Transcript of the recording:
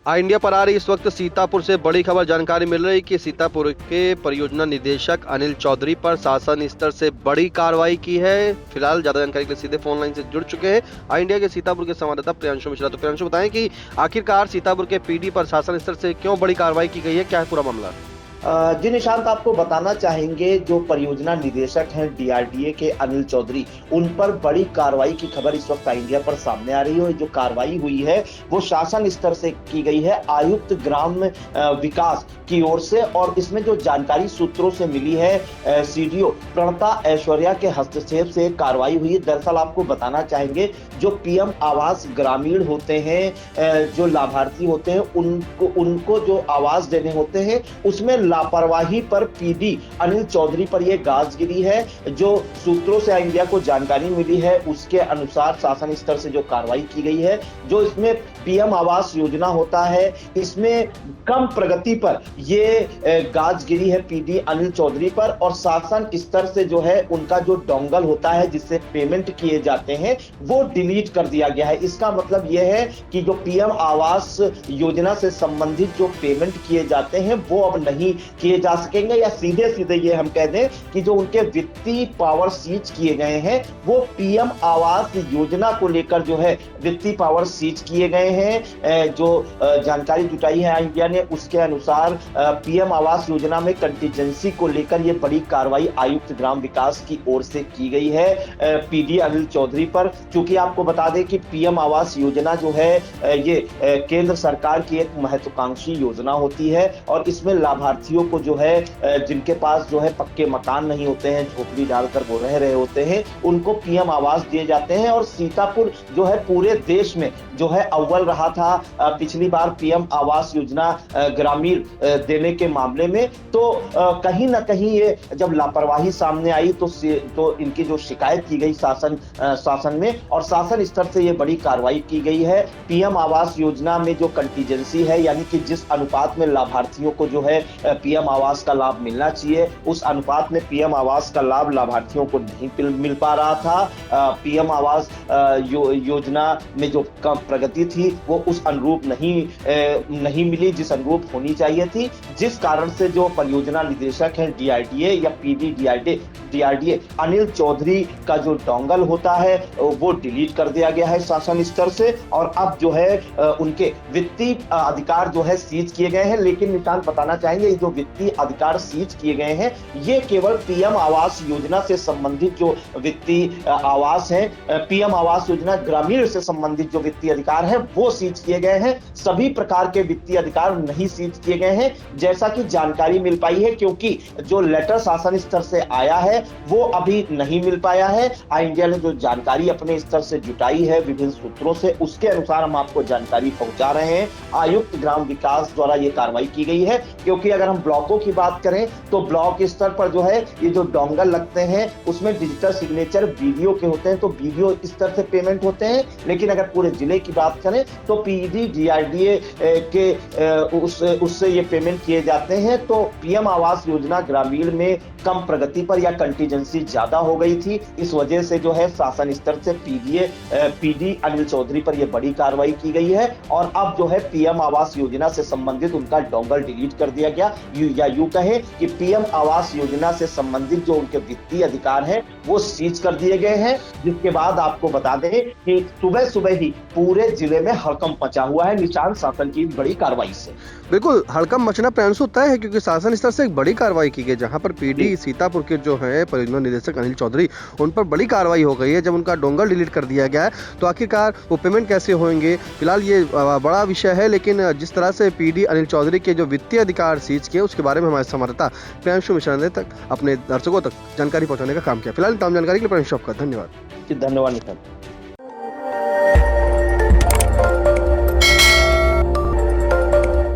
India पर आ रही इस वक्त सीतापुर से बड़ी खबर जानकारी मिल रही कि सीतापुर के परियोजना निदेशक अनिल चौधरी पर शासन स्तर से बड़ी कार्रवाई की है। फिलहाल ज्यादा जानकारी के लिए सीधे फोन लाइन से जुड़ चुके हैं इंडिया के सीतापुर के संवाददाता प्रियांशु मिश्रा। तो प्रियांशु, बताएं कि आखिरकार सीतापुर के पीडी पर शासन स्तर से क्यों बड़ी कार्रवाई की गई है, क्या है पूरा मामला? जी निशांत, आपको बताना चाहेंगे जो परियोजना निदेशक हैं डीआरडीए के अनिल चौधरी, उन पर बड़ी कार्रवाई की खबर इस वक्त इंडिया पर सामने आ रही है। जो कार्रवाई हुई है वो शासन स्तर से की गई है, आयुक्त ग्राम विकास की ओर से, और इसमें जो जानकारी सूत्रों से मिली है सीडीओ प्रणता ऐश्वर्या के हस्तक्षेप से कार्रवाई हुई है। दरअसल आपको बताना चाहेंगे जो पीएम आवास ग्रामीण होते हैं, जो लाभार्थी होते हैं, उनको जो आवास देने होते हैं उसमें लापरवाही पर पीडी अनिल चौधरी पर यह गाज गिरी है। जो सूत्रों से इंडिया को जानकारी मिली है उसके अनुसार शासन स्तर से जो कार्रवाई की गई है, जो इसमें पीएम आवास योजना होता है, इसमें कम प्रगति पर ये गाज गिरी है पीडी अनिल चौधरी पर, और शासन स्तर से जो है उनका जो डोंगल होता है जिससे पेमेंट किए जाते हैं वो डिलीट कर दिया गया है। इसका मतलब यह है कि जो पीएम आवास योजना से संबंधित जो पेमेंट किए जाते हैं वो अब नहीं किए जा सकेंगे, या सीधे सीधे ये हम कह दें कि जो उनके वित्तीय पावर सीज किए गए हैं वो पीएम आवास योजना को लेकर जो है वित्तीय पावर सीज किए गए हैं। जो जानकारी जुटाई है इंडिया ने उसके अनुसार पीएम आवास योजना में कंटीजेंसी को लेकर ये बड़ी कार्रवाई आयुक्त ग्राम विकास की ओर से की गई है पीडी अनिल चौधरी पर। चूंकि आपको बता दें कि पीएम आवास योजना जो है ये केंद्र सरकार की एक महत्वाकांक्षी योजना होती है, और इसमें लाभार्थियों को जो है जिनके पास जो है पक्के मकान नहीं होते हैं, झोपड़ी डालकर वो रह रहे होते हैं, उनको पीएम आवास दिए जाते हैं। और सीतापुर जो है पूरे देश में जो है अव्वल रहा था पिछली बार पीएम आवास योजना ग्रामीण देने के मामले में। तो कहीं ना कहीं ये जब लापरवाही सामने आई तो इनकी जो शिकायत की गई शासन में, और शासन स्तर से ये बड़ी कार्रवाई की गई है। पीएम आवास योजना में जो कंटीजेंसी है, यानी कि जिस अनुपात में लाभार्थियों को जो है पीएम आवास का लाभ मिलना चाहिए उस अनुपात में पीएम आवास का लाभ लाभार्थियों को नहीं मिल पा रहा था। पीएम आवास योजना में जो कम प्रगति थी वो उस अनुरूप नहीं मिली जिस अनुरूप होनी चाहिए थी, जिस कारण से जो परियोजना निदेशक हैं डीआरडीए या पीडी डीआरडीए अनिल चौधरी का जो डोंगल होता है वो डिलीट कर दिया गया है शासन स्तर से, और अब जो है उनके वित्तीय अधिकार जो है सीज किए गए हैं। लेकिन निशांत, बताना चाहेंगे जो वित्तीय अधिकार सीज किए गए हैं ये केवल पीएम आवास योजना से संबंधित जो वित्तीय आवास है, पीएम आवास योजना ग्रामीण से संबंधित जो वित्तीय अधिकार है वो सीज किए गए हैं। सभी प्रकार के वित्तीय अधिकार नहीं सीज किए गए हैं जैसा कि जानकारी मिल पाई है, क्योंकि जो लेटर शासन स्तर से आया है वो अभी नहीं मिल पाया है। इंडिया ने जो जानकारी अपने स्तर से जुटाई है विभिन्न सूत्रों से, उसके अनुसार हम आपको जानकारी पहुंचा रहे हैं। आयुक्त ग्राम विकास द्वारा ये कार्रवाई की गई है, क्योंकि अगर हम ब्लॉकों की बात करें तो ब्लॉक स्तर पर जो है ये जो डोंगल लगते हैं उसमें डिजिटल सिग्नेचर बीडीओ के होते हैं, तो बीडीओ स्तर से पेमेंट होते हैं। लेकिन अगर पूरे जिले की बात करें तो पीडी डीआरडीए के उससे ये पेमेंट किए जाते हैं। तो पीएम आवास योजना ग्रामीण में कम प्रगति पर या कंटीजेंसी ज्यादा हो गई थी, इस वजह से जो है शासन स्तर से पीडी अनिल चौधरी पर यह बड़ी कार्रवाई की गई है, और अब जो है पीएम आवास योजना से संबंधित उनका डोंगल डिलीट कर दिया गया, या यूं कहें कि पीएम आवास योजना से संबंधित जो उनके वित्तीय अधिकार हैं वो सीज कर दिए गए हैं। जिसके बाद आपको बता दें कि सुबह ही पूरे जिले में हड़कंप मचा हुआ है निशान शासन की बड़ी कार्रवाई से। बिल्कुल, हड़कंप मचना प्रियांशु तय है, क्योंकि शासन स्तर से एक बड़ी कार्रवाई की गई जहां पर पीडी सीतापुर के जो है परियोजना निदेशक अनिल चौधरी, उन पर बड़ी कार्रवाई हो गई है। जब उनका डोंगल डिलीट कर दिया गया है तो आखिरकार वो पेमेंट कैसे होंगे, फिलहाल ये बड़ा विषय है। लेकिन जिस तरह से पीडी अनिल चौधरी के जो वित्तीय अधिकार सीज किए उसके बारे में हमारे संवाददाता प्रियांशु मिश्रा ने तक अपने दर्शकों तक जानकारी पहुंचाने का काम किया। फिलहाल तमाम जानकारी के लिए प्रियांशु आपका धन्यवाद। धन्यवाद निखिल।